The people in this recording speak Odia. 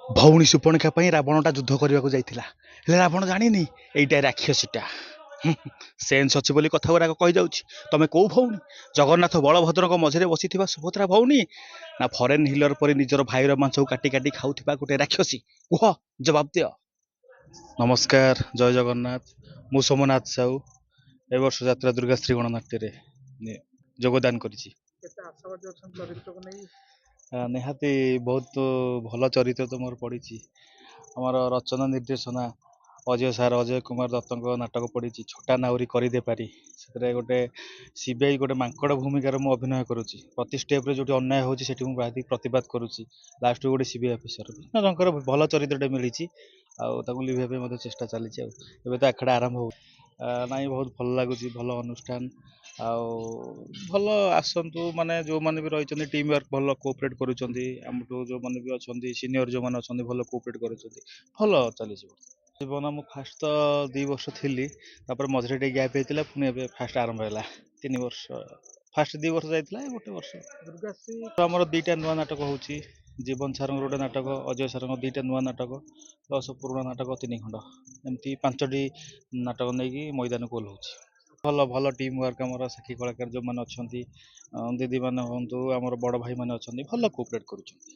ଭଉଣୀ ସୁପର୍ଣ୍ଣିକା ପାଇଁ ରାବଣଟା ଯୁଦ୍ଧ କରିବାକୁ ଯାଇଥିଲା, ହେଲେ ରାବଣ ଜାଣିନି ଏଇଟା ରାକ୍ଷସୀଟା। ସେନ୍ସ ଅଛି ବୋଲି କଥା ଗୁଡାକ କହିଯାଉଛି। ତମେ କୋଉ ଭଉଣୀ? ଜଗନ୍ନାଥ ବଳଭଦ୍ରଙ୍କ ମଝିରେ ବସିଥିବା ସୁଭଦ୍ରା ଭଉଣୀ, ନା ଫରେନ୍ ହିଲର ପରି ନିଜର ଭାଇର ମାଂସକୁ କାଟି କାଟି ଖାଉଥିବା ଗୋଟେ ରାକ୍ଷସୀ? କୁହ, ଜବାବ ଦିଅ। ନମସ୍କାର, ଜୟ ଜଗନ୍ନାଥ। ମୁଁ ସୋମନାଥ ସାହୁ ଏ ବର୍ଷ ଯାତ୍ରା ଦୁର୍ଗାଶ୍ରୀ ଗଣନାଟ୍ୟରେ ଯୋଗଦାନ କରିଛି। କେତେ ଆଶାବାଦୀ ଅଛନ୍ତି ଚରିତ୍ରକୁ ନେଇ? ନିହାତି ବହୁତ ଭଲ ଚରିତ୍ର ତ ମୋର ପଡ଼ିଛି। ଆମର ରଚନା ନିର୍ଦ୍ଦେଶନା ଅଜୟ ସାର୍, ଅଜୟ କୁମାର ଦତ୍ତଙ୍କ ନାଟକ ପଡ଼ିଛି ଛୋଟା ନାଉରୀ କରିଦେ ପାରି। ସେଥିରେ ଗୋଟେ ସିବିଆଇ ଗୋଟେ ମାଙ୍କଡ଼ ଭୂମିକାରେ ମୁଁ ଅଭିନୟ କରୁଛି। ପ୍ରତି ଷ୍ଟେପ୍ରେ ଯେଉଁଠି ଅନ୍ୟାୟ ହେଉଛି ସେଠି ମୁଁ ବାହାରି ପ୍ରତିବାଦ କରୁଛି। ଲାଷ୍ଟକୁ ଗୋଟେ ସିବିଆଇ ଅଫିସର ତାଙ୍କର ଭଲ ଚରିତ୍ରଟେ ମିଳିଛି, ଆଉ ତାକୁ ଲିଭେଇବା ପାଇଁ ମଧ୍ୟ ଚେଷ୍ଟା ଚାଲିଛି। ଆଉ ଏବେ ତ ଆଖଡ଼ା ଆରମ୍ଭ ହଉ ନାଇଁ, ବହୁତ ଭଲ ଲାଗୁଛି, ଭଲ ଅନୁଷ୍ଠାନ। ଆଉ ଭଲ ଆସନ୍ତୁ, ମାନେ ଯେଉଁମାନେ ବି ରହିଛନ୍ତି ଟିମ୍ ୱାର୍କ ଭଲ କୋଅପରେଟ୍ କରୁଛନ୍ତି। ଆମଠୁ ଯେଉଁମାନେ ବି ଅଛନ୍ତି ସିନିୟର ଯେଉଁମାନେ ଅଛନ୍ତି ଭଲ କୋଅପରେଟ୍ କରୁଛନ୍ତି, ଭଲ ଚାଲିଛି। ଜୀବନ ମୁଁ ଫାଷ୍ଟ ତ 2 ବର୍ଷ ଥିଲି, ତାପରେ ମଝିରେ ଟିକେ ଗ୍ୟାପ୍ ହେଇଥିଲା, ପୁଣି ଏବେ ଫାଷ୍ଟ ଆରମ୍ଭ ହେଲା 3 ବର୍ଷ। ଫାଷ୍ଟ 2 ବର୍ଷ ଯାଇଥିଲା, 1 ବର୍ଷ। ଦୁର୍ଗାଶ୍ରୀ ଆମର 2ଟା ନୂଆ ନାଟକ ହେଉଛି। ଜୀବନ ସାରଙ୍କର ଗୋଟେ ନାଟକ, ଅଜୟ ସାରଙ୍କ 2ଟା ନୂଆ ନାଟକ, ପ୍ଲସ୍ ପୁରୁଣା ନାଟକ 3 ଖଣ୍ଡ, ଏମିତି 5ଟି ନାଟକ ନେଇକି ମଇଦାନକୁ ଓହ୍ଲଉଛି। ଭଲ ଭଲ ଟିମ୍ ୱାର୍କ ଆମର, ସାକ୍ଷୀ କଳାକାର ଯେଉଁମାନେ ଅଛନ୍ତି, ଦିଦିମାନେ ହୁଅନ୍ତୁ, ଆମର ବଡ଼ ଭାଇମାନେ ଅଛନ୍ତି, ଭଲ କୋଅପରେଟ୍ କରୁଛନ୍ତି।